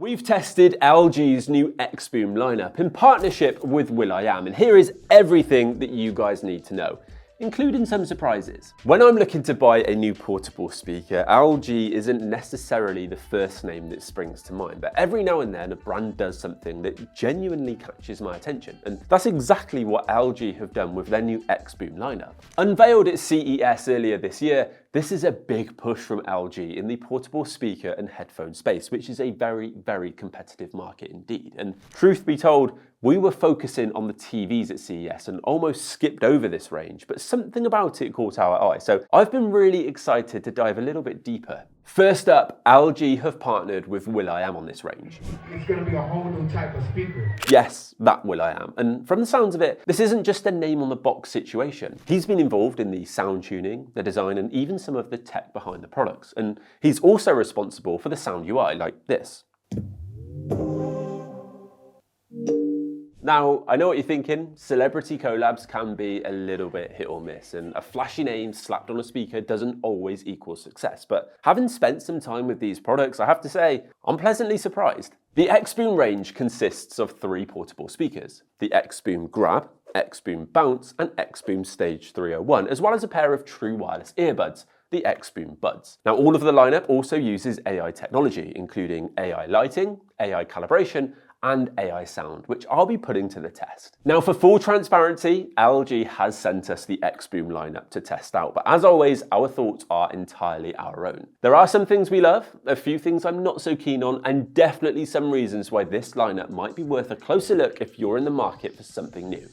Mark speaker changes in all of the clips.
Speaker 1: We've tested LG's new xboom lineup in partnership with will.i.am, and here is everything that you guys need to know, including some surprises. When I'm looking to buy a new portable speaker, LG isn't necessarily the first name that springs to mind, but every now and then a brand does something that genuinely catches my attention, and that's exactly what LG have done with their new xboom lineup. Unveiled at CES earlier this year, this is a big push from LG in the portable speaker and headphone space, which is a very, very competitive market indeed. And truth be told, we were focusing on the TVs at CES and almost skipped over this range, but something about it caught our eye. So I've been really excited to dive a little bit deeper. First up, LG have partnered with will.i.am on this range.
Speaker 2: It's going to be a whole new type of speaker.
Speaker 1: Yes, that will.i.am. And from the sounds of it, this isn't just a name on the box situation. He's been involved in the sound tuning, the design, and even some of the tech behind the products. And he's also responsible for the sound UI, like this. Now, I know what you're thinking, celebrity collabs can be a little bit hit or miss, and a flashy name slapped on a speaker doesn't always equal success. But having spent some time with these products, I have to say, I'm pleasantly surprised. The xboom range consists of 3 portable speakers: the xboom Grab, xboom Bounce, and xboom Stage 301, as well as a pair of true wireless earbuds, the xboom Buds. Now, all of the lineup also uses AI technology, including AI lighting, AI calibration, and AI sound, which I'll be putting to the test. Now, for full transparency, LG has sent us the xboom lineup to test out, but as always, our thoughts are entirely our own. There are some things we love, a few things I'm not so keen on, and definitely some reasons why this lineup might be worth a closer look if you're in the market for something new.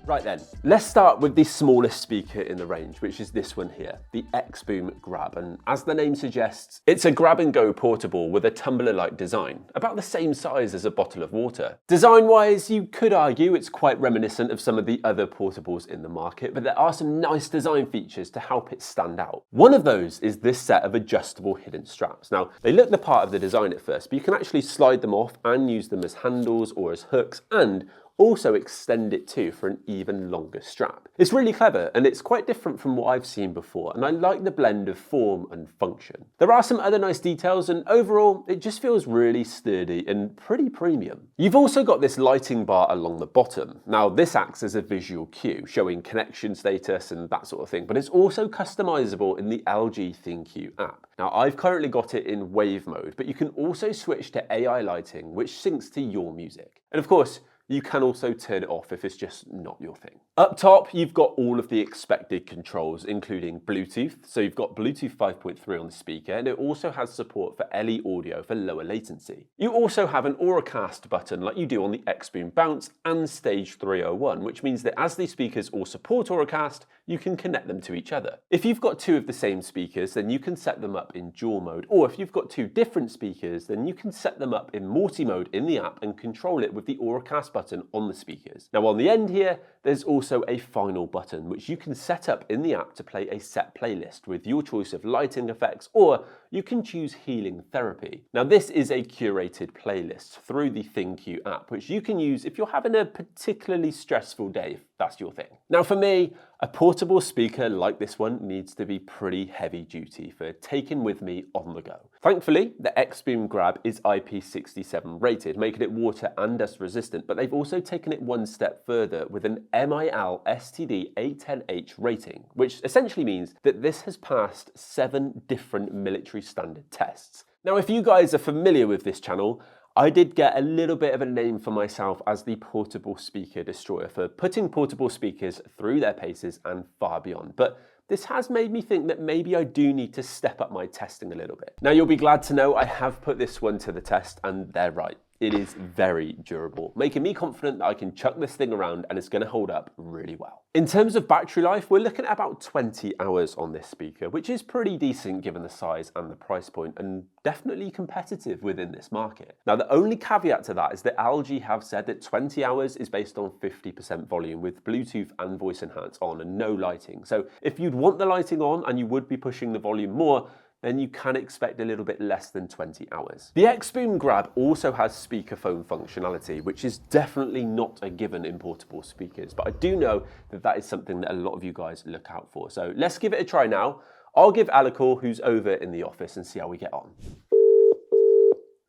Speaker 1: Right then, let's start with the smallest speaker in the range, which is this one here, the xboom Grab. And as the name suggests, it's a grab-and-go portable with a tumbler-like design, about the same size as a bottle of water. Design-wise, you could argue it's quite reminiscent of some of the other portables in the market, but there are some nice design features to help it stand out. One of those is this set of adjustable hidden straps. Now, they look the part of the design at first, but you can actually slide them off and use them as handles or as hooks, and also extend it too for an even longer strap. It's really clever, and it's quite different from what I've seen before, and I like the blend of form and function. There are some other nice details, and overall it just feels really sturdy and pretty premium. You've also got this lighting bar along the bottom. Now, this acts as a visual cue, showing connection status and that sort of thing, but it's also customizable in the LG ThinQ app. Now, I've currently got it in wave mode, but you can also switch to AI lighting, which syncs to your music. And of course, you can also turn it off if it's just not your thing. Up top, you've got all of the expected controls, including Bluetooth. So you've got Bluetooth 5.3 on the speaker, and it also has support for LE audio for lower latency. You also have an Auracast button like you do on the xboom Bounce and Stage 301, which means that as these speakers all support Auracast, you can connect them to each other. If you've got 2 of the same speakers, then you can set them up in dual mode, or if you've got 2 different speakers, then you can set them up in multi-mode in the app and control it with the Auracast button on the speakers. Now, on the end here, there's also a final button, which you can set up in the app to play a set playlist with your choice of lighting effects, or you can choose healing therapy. Now, this is a curated playlist through the ThinQ app, which you can use if you're having a particularly stressful day, if that's your thing. Now, for me, a portable speaker like this one needs to be pretty heavy duty for taking with me on the go. Thankfully, the xboom Grab is IP67 rated, making it water and dust resistant, but they've also taken it one step further with an MIL STD A10H rating, which essentially means that this has passed 7 different military standard tests. Now, if you guys are familiar with this channel, I did get a little bit of a name for myself as the portable speaker destroyer for putting portable speakers through their paces and far beyond. But this has made me think that maybe I do need to step up my testing a little bit. Now, you'll be glad to know I have put this one to the test, and they're right. It is very durable, making me confident that I can chuck this thing around and it's going to hold up really well. In terms of battery life, we're looking at about 20 hours on this speaker, which is pretty decent given the size and the price point, and definitely competitive within this market. Now, the only caveat to that is that LG have said that 20 hours is based on 50% volume with Bluetooth and voice enhance on and no lighting. So if you'd want the lighting on and you would be pushing the volume more, then you can expect a little bit less than 20 hours. The xboom Grab also has speakerphone functionality, which is definitely not a given in portable speakers, but I do know that that is something that a lot of you guys look out for. So let's give it a try now. I'll give Al a call, who's over in the office, and see how we get on.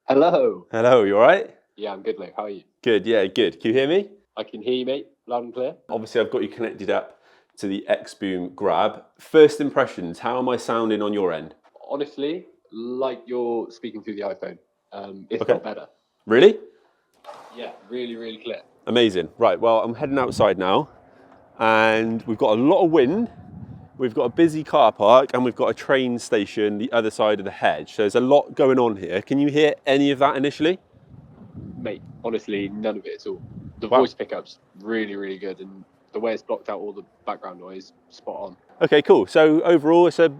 Speaker 3: Hello.
Speaker 1: Hello, you all right?
Speaker 3: Yeah, I'm good, mate. How are you?
Speaker 1: Good, yeah, good. Can you hear me?
Speaker 3: I can hear you, mate, loud and clear.
Speaker 1: Obviously, I've got you connected up to the xboom Grab. First impressions, how am I sounding on your end?
Speaker 3: Honestly, like you're speaking through the iPhone, if
Speaker 1: Okay.
Speaker 3: not better.
Speaker 1: Really?
Speaker 3: Yeah, really, really clear.
Speaker 1: Amazing. Right, well, I'm heading outside now, and we've got a lot of wind. We've got a busy car park, and we've got a train station the other side of the hedge. So there's a lot going on here. Can you hear any of that initially?
Speaker 3: Mate, honestly, none of it at all. The
Speaker 1: Wow.
Speaker 3: voice pickup's really, really good, and the way it's blocked out all the background noise, spot on.
Speaker 1: Okay, cool. So overall, it's a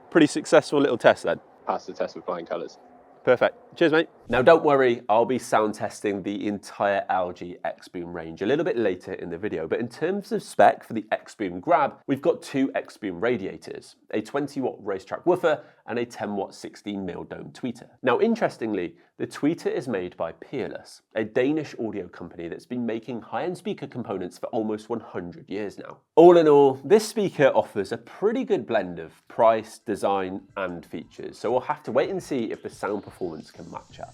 Speaker 1: pretty successful little test then.
Speaker 3: Passed the test with flying colours.
Speaker 1: Perfect. Cheers, mate. Now, don't worry, I'll be sound testing the entire LG xboom range a little bit later in the video, but in terms of spec for the xboom Grab, we've got two xboom radiators, a 20-watt racetrack woofer and a 10-watt 16mm dome tweeter. Now, interestingly, the tweeter is made by Peerless, a Danish audio company that's been making high-end speaker components for almost 100 years now. All in all, this speaker offers a pretty good blend of price, design, and features, so we'll have to wait and see if the sound performance can match up.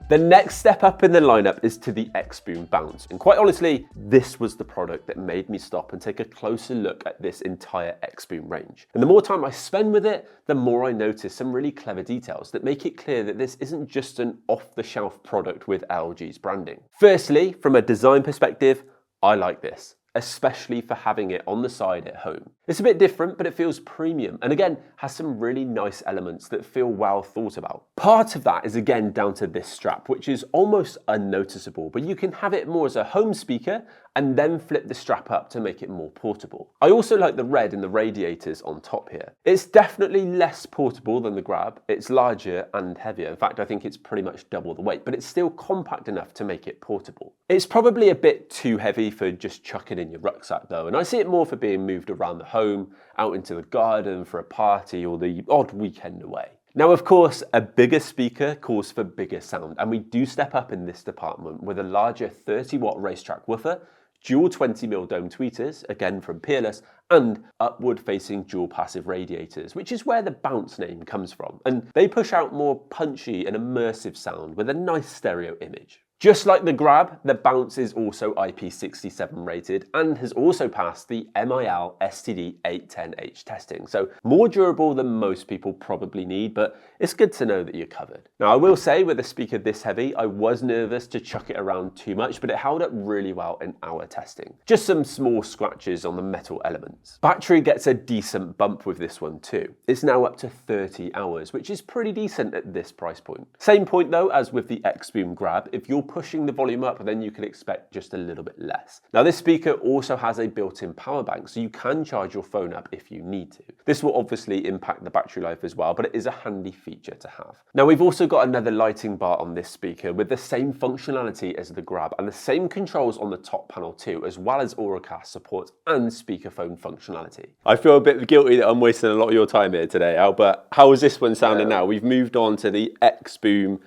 Speaker 1: The next step up in the lineup is to the xboom Bounce. And quite honestly, this was the product that made me stop and take a closer look at this entire xboom range. And the more time I spend with it, the more I notice some really clever details that make it clear that this isn't just an off-the-shelf product with LG's branding. Firstly, from a design perspective, I like this, especially for having it on the side at home. It's a bit different, but it feels premium, and again, has some really nice elements that feel well thought about. Part of that is again down to this strap, which is almost unnoticeable, but you can have it more as a home speaker and then flip the strap up to make it more portable. I also like the red in the radiators on top here. It's definitely less portable than the Grab. It's larger and heavier. In fact, I think it's pretty much double the weight, but it's still compact enough to make it portable. It's probably a bit too heavy for just chucking in your rucksack though, and I see it more for being moved around the home, out into the garden for a party or the odd weekend away. Now, of course, a bigger speaker calls for bigger sound, and we do step up in this department with a larger 30-watt racetrack woofer, dual 20mm dome tweeters, again from Peerless, and upward-facing dual passive radiators, which is where the Bounce name comes from. And they push out more punchy and immersive sound with a nice stereo image. Just like the Grab, the Bounce is also IP67 rated and has also passed the MIL STD 810H testing, so more durable than most people probably need, but it's good to know that you're covered. Now, I will say with a speaker this heavy, I was nervous to chuck it around too much, but it held up really well in our testing. Just some small scratches on the metal elements. Battery gets a decent bump with this one too. It's now up to 30 hours, which is pretty decent at this price point. Same point though as with the xboom Grab, if you're pushing the volume up, then you can expect just a little bit less. Now, this speaker also has a built-in power bank, so you can charge your phone up if you need to. This will obviously impact the battery life as well, but it is a handy feature to have. Now, we've also got another lighting bar on this speaker with the same functionality as the Grab and the same controls on the top panel too, as well as Auracast support and speakerphone functionality. I feel a bit guilty that I'm wasting a lot of your time here today, Al, but how is this one sounding now? We've moved on to the xboom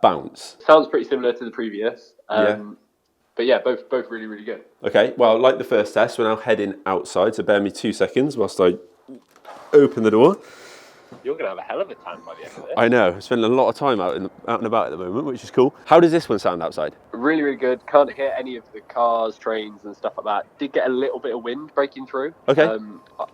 Speaker 1: Bounce.
Speaker 3: Sounds pretty similar to the previous. But yeah, both really, really good.
Speaker 1: Okay, well, like the first test, we're now heading outside, so bear me 2 seconds whilst I open the door.
Speaker 3: You're going to have a hell of a time by the end of it.
Speaker 1: I know, I'm spending a lot of time out and about at the moment, which is cool. How does this one sound outside?
Speaker 3: Really, really good. Can't hear any of the cars, trains and stuff like that. Did get a little bit of wind breaking through.
Speaker 1: Okay.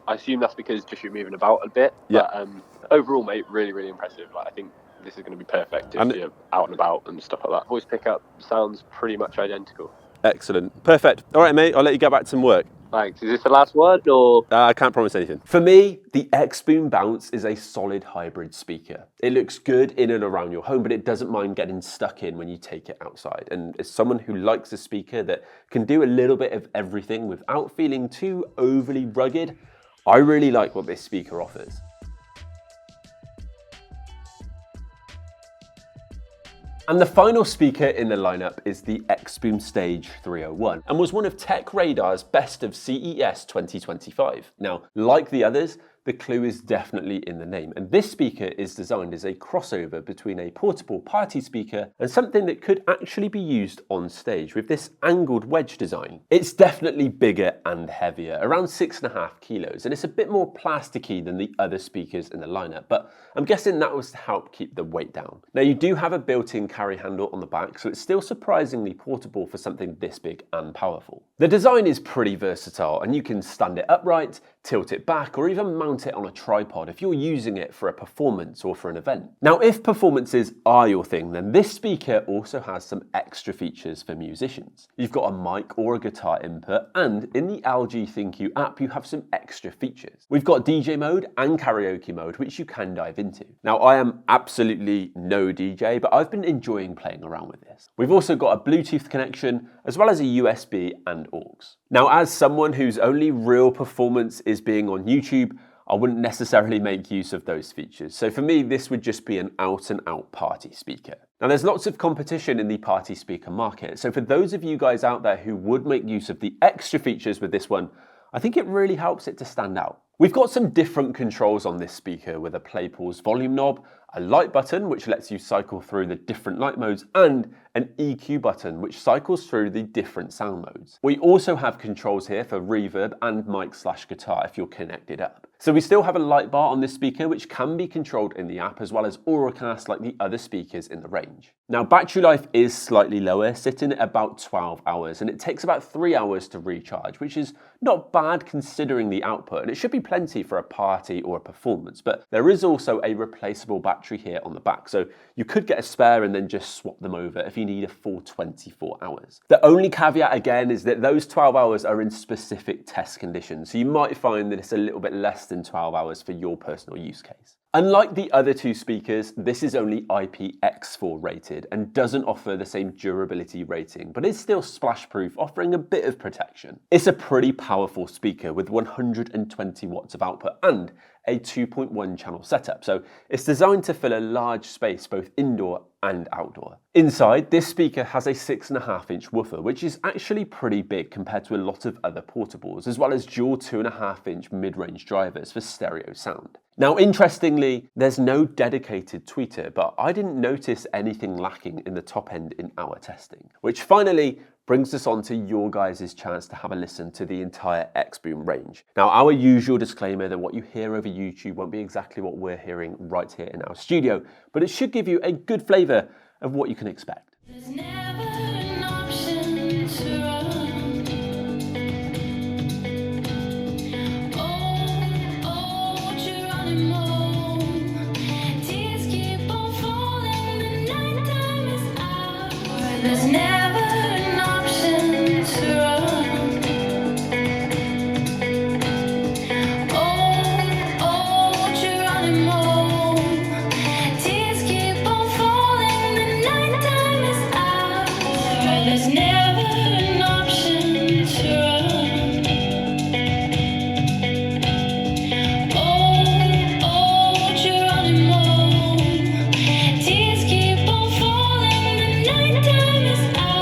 Speaker 3: I assume that's because just you're moving about a bit.
Speaker 1: Yeah.
Speaker 3: But overall, mate, really, really impressive. Like, I think this is going to be perfect if you're out and about and stuff like that. Voice pickup sounds pretty much identical.
Speaker 1: Excellent. Perfect. All right, mate, I'll let you get back to some work.
Speaker 3: Thanks. Is this the last one or?
Speaker 1: I can't promise anything. For me, the xboom Bounce is a solid hybrid speaker. It looks good in and around your home, but it doesn't mind getting stuck in when you take it outside. And as someone who likes a speaker that can do a little bit of everything without feeling too overly rugged, I really like what this speaker offers. And the final speaker in the lineup is the xboom Stage 301 and was one of Tech Radar's best of CES 2025. Now, like the others, The clue is definitely in the name, and this speaker is designed as a crossover between a portable party speaker and something that could actually be used on stage with this angled wedge design. It's definitely bigger and heavier, around 6.5 kilos, and it's a bit more plasticky than the other speakers in the lineup, but I'm guessing that was to help keep the weight down. Now you do have a built-in carry handle on the back, so it's still surprisingly portable for something this big and powerful. The design is pretty versatile, and you can stand it upright, tilt it back, or even mount it on a tripod if you're using it for a performance or for an event. Now, if performances are your thing, then this speaker also has some extra features for musicians. You've got a mic or a guitar input, and in the LG ThinQ app, you have some extra features. We've got DJ mode and karaoke mode, which you can dive into. Now, I am absolutely no DJ, but I've been enjoying playing around with this. We've also got a Bluetooth connection, as well as a USB and aux. Now, as someone whose only real performance is being on YouTube, I wouldn't necessarily make use of those features. So for me, this would just be an out and out party speaker. Now there's lots of competition in the party speaker market. So for those of you guys out there who would make use of the extra features with this one, I think it really helps it to stand out. We've got some different controls on this speaker with a play pause volume knob, a light button which lets you cycle through the different light modes, and an EQ button which cycles through the different sound modes. We also have controls here for reverb and mic/guitar if you're connected up. So we still have a light bar on this speaker which can be controlled in the app, as well as Auracast like the other speakers in the range. Now battery life is slightly lower, sitting at about 12 hours, and it takes about 3 hours to recharge, which is not bad considering the output, and it should be plenty for a party or a performance. But there is also a replaceable battery here on the back, so you could get a spare and then just swap them over if you need a full 24 hours. The only caveat again is that those 12 hours are in specific test conditions, so you might find that it's a little bit less than 12 hours for your personal use case. Unlike the other two speakers, this is only IPX4 rated and doesn't offer the same durability rating, but is still splash proof, offering a bit of protection. It's a pretty powerful speaker with 120 watts of output and a 2.1 channel setup, so it's designed to fill a large space both indoor and outdoor. Inside, this speaker has a 6.5-inch woofer, which is actually pretty big compared to a lot of other portables, as well as dual 2.5-inch mid-range drivers for stereo sound. Now, interestingly, there's no dedicated tweeter, but I didn't notice anything lacking in the top end in our testing, which finally brings us on to your guys' chance to have a listen to the entire xboom range. Now, our usual disclaimer that what you hear over YouTube won't be exactly what we're hearing right here in our studio, but it should give you a good flavour of what you can expect.
Speaker 4: There's never an option to run. Oh, Geronimo. Tears keep on falling, the nighttime is out. There's never an option to run. Oh, Geronimo. Tears keep on falling, the nighttime is out. There's never an option to run. Oh, Geronimo. Tears keep on falling, the nighttime is out.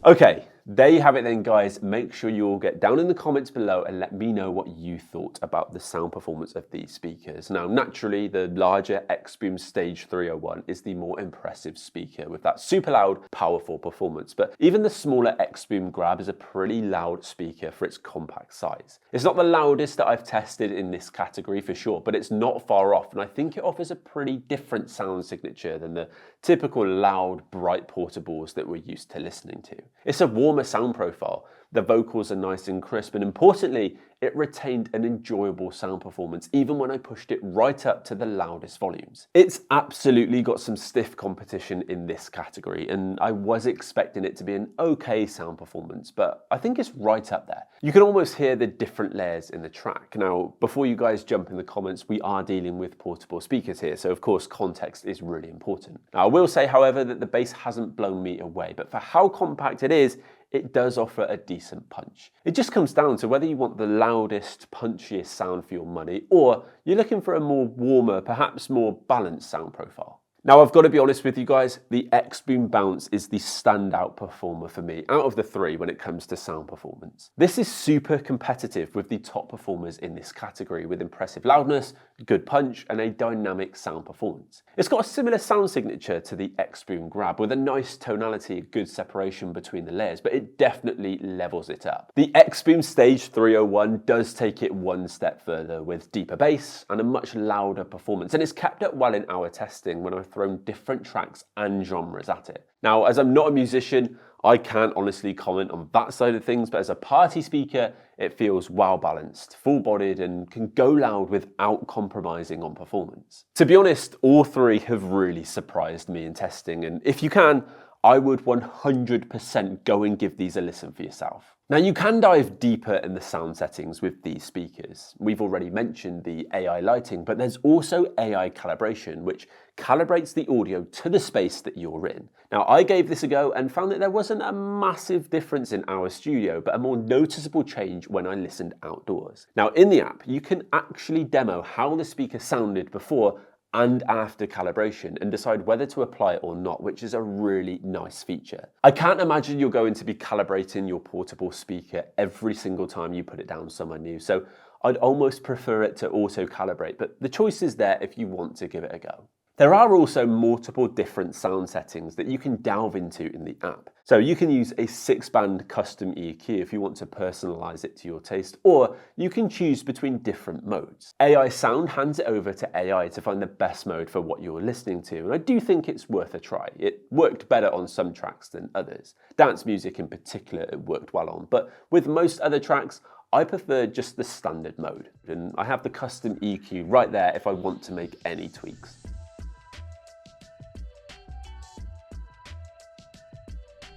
Speaker 1: Okay, there you have it then, guys. Make sure you all get down in the comments below and let me know what you thought about the sound performance of these speakers. Now, naturally, the larger xboom Stage 301 is the more impressive speaker with that super loud, powerful performance. But even the smaller xboom Grab is a pretty loud speaker for its compact size. It's not the loudest that I've tested in this category for sure, but it's not far off, and I think it offers a pretty different sound signature than the typical loud, bright portables that we're used to listening to. It's a warmer sound profile, the vocals are nice and crisp, and importantly, it retained an enjoyable sound performance even when I pushed it right up to the loudest volumes. It's absolutely got some stiff competition in this category, and I was expecting it to be an okay sound performance, but I think it's right up there. You can almost hear the different layers in the track. Now, before you guys jump in the comments, we are dealing with portable speakers here, so of course context is really important. Now, I will say, however, that the bass hasn't blown me away, but for how compact it is, it does offer a decent punch. It just comes down to whether you want the loudest, punchiest sound for your money, or you're looking for a more warmer, perhaps more balanced sound profile. Now, I've got to be honest with you guys, the xboom Bounce is the standout performer for me out of the three when it comes to sound performance. This is super competitive with the top performers in this category with impressive loudness, good punch, and a dynamic sound performance. It's got a similar sound signature to the xboom Grab with a nice tonality, good separation between the layers, but it definitely levels it up. The xboom Stage 301 does take it one step further with deeper bass and a much louder performance, and it's kept up well in our testing when I've thrown different tracks and genres at it. Now, as I'm not a musician, I can't honestly comment on that side of things, but as a party speaker, it feels well balanced, full-bodied, and can go loud without compromising on performance. To be honest, all three have really surprised me in testing, and if you can, I would 100% go and give these a listen for yourself. Now, you can dive deeper in the sound settings with these speakers. We've already mentioned the AI lighting, but there's also AI calibration, which calibrates the audio to the space that you're in. Now, I gave this a go and found that there wasn't a massive difference in our studio, but a more noticeable change when I listened outdoors. Now, in the app, you can actually demo how the speaker sounded before and after calibration and decide whether to apply it or not, which is a really nice feature. I can't imagine you're going to be calibrating your portable speaker every single time you put it down somewhere new, so I'd almost prefer it to auto-calibrate, but the choice is there if you want to give it a go. There are also multiple different sound settings that you can delve into in the app. So you can use a 6-band custom EQ if you want to personalize it to your taste, or you can choose between different modes. AI Sound hands it over to AI to find the best mode for what you're listening to, and I do think it's worth a try. It worked better on some tracks than others. Dance music in particular, it worked well on, but with most other tracks, I prefer just the standard mode, and I have the custom EQ right there if I want to make any tweaks.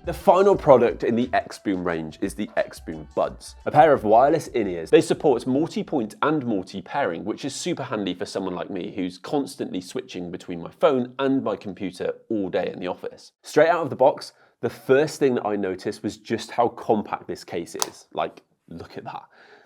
Speaker 1: The final product in the xboom range is the xboom Buds, a pair of wireless in-ears. They support multi-point and multi-pairing, which is super handy for someone like me who's constantly switching between my phone and my computer all day in the office. Straight out of the box, the first thing that I noticed was just how compact this case is. Like, look at that.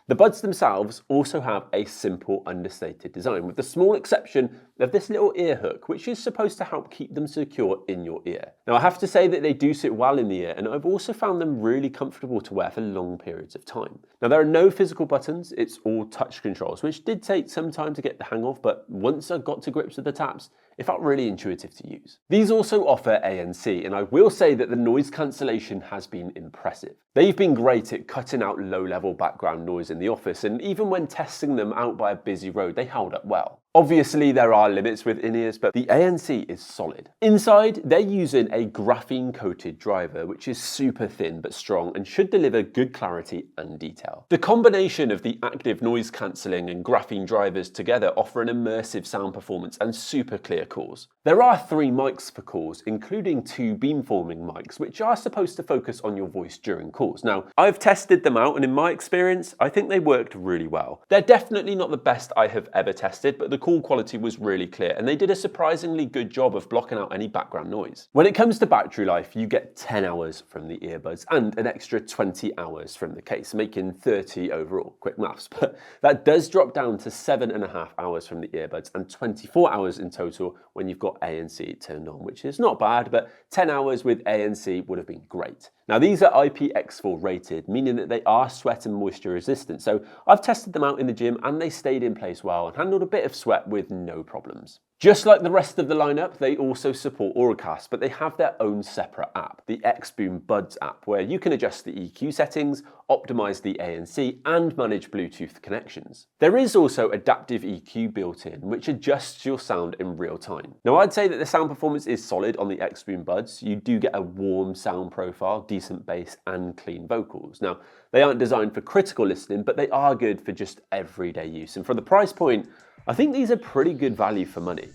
Speaker 1: The Buds themselves also have a simple, understated design, with the small exception of this little ear hook, which is supposed to help keep them secure in your ear. Now, I have to say that they do sit well in the ear, and I've also found them really comfortable to wear for long periods of time. Now, there are no physical buttons, it's all touch controls, which did take some time to get the hang of, but once I got to grips with the taps, it felt really intuitive to use. These also offer ANC, and I will say that the noise cancellation has been impressive. They've been great at cutting out low-level background noise in the office, and even when testing them out by a busy road, they held up well. Obviously, there are limits with in-ears, but the ANC is solid. Inside, they're using a graphene-coated driver, which is super thin but strong and should deliver good clarity and detail. The combination of the active noise cancelling and graphene drivers together offer an immersive sound performance and super clear calls. There are 3 mics for calls, including 2 beamforming mics, which are supposed to focus on your voice during calls. Now, I've tested them out, and in my experience, I think they worked really well. They're definitely not the best I have ever tested, but the call quality was really clear, and they did a surprisingly good job of blocking out any background noise. When it comes to battery life, you get 10 hours from the earbuds and an extra 20 hours from the case, making 30 overall. Quick maths, but that does drop down to 7.5 hours from the earbuds and 24 hours in total when you've got ANC turned on, which is not bad, but 10 hours with ANC would have been great. Now, these are IPX4 rated, meaning that they are sweat and moisture resistant, so I've tested them out in the gym and they stayed in place well and handled a bit of sweat sweat with no problems. Just like the rest of the lineup, they also support Auracast, but they have their own separate app, the xboom Buds app, where you can adjust the EQ settings, optimize the ANC, and manage Bluetooth connections. There is also adaptive EQ built in, which adjusts your sound in real time. Now, I'd say that the sound performance is solid on the xboom Buds. You do get a warm sound profile, decent bass, and clean vocals. Now, they aren't designed for critical listening, but they are good for just everyday use. And for the price point, I think these are pretty good value for money.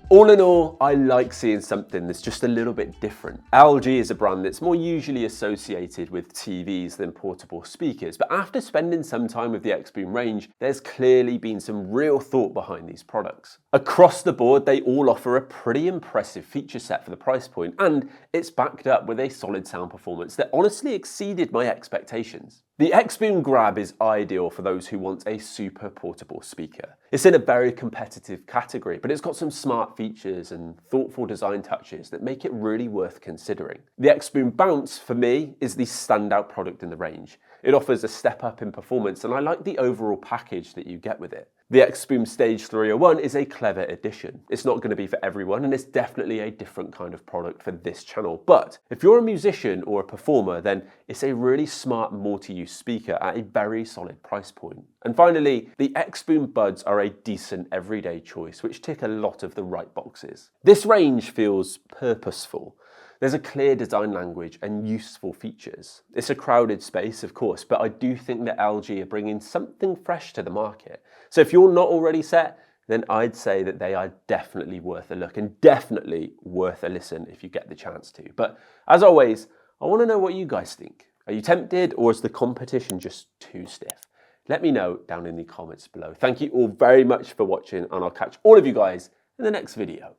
Speaker 1: All in all, I like seeing something that's just a little bit different. LG is a brand that's more usually associated with TVs than portable speakers, but after spending some time with the xboom range, there's clearly been some real thought behind these products. Across the board, they all offer a pretty impressive feature set for the price point, and it's backed up with a solid sound performance that honestly exceeded my expectations. The xboom Grab is ideal for those who want a super portable speaker. It's in a very competitive category, but it's got some smart features and thoughtful design touches that make it really worth considering. The xboom Bounce, for me, is the standout product in the range. It offers a step up in performance, and I like the overall package that you get with it. The xboom Stage 301 is a clever addition. It's not going to be for everyone, and it's definitely a different kind of product for this channel. But if you're a musician or a performer, then it's a really smart multi-use speaker at a very solid price point. And finally, the xboom Buds are a decent everyday choice, which tick a lot of the right boxes. This range feels purposeful. There's a clear design language and useful features. It's a crowded space, of course, but I do think that LG are bringing something fresh to the market. So if you're not already set, then I'd say that they are definitely worth a look and definitely worth a listen if you get the chance to. But as always, I want to know what you guys think. Are you tempted, or is the competition just too stiff? Let me know down in the comments below. Thank you all very much for watching, and I'll catch all of you guys in the next video.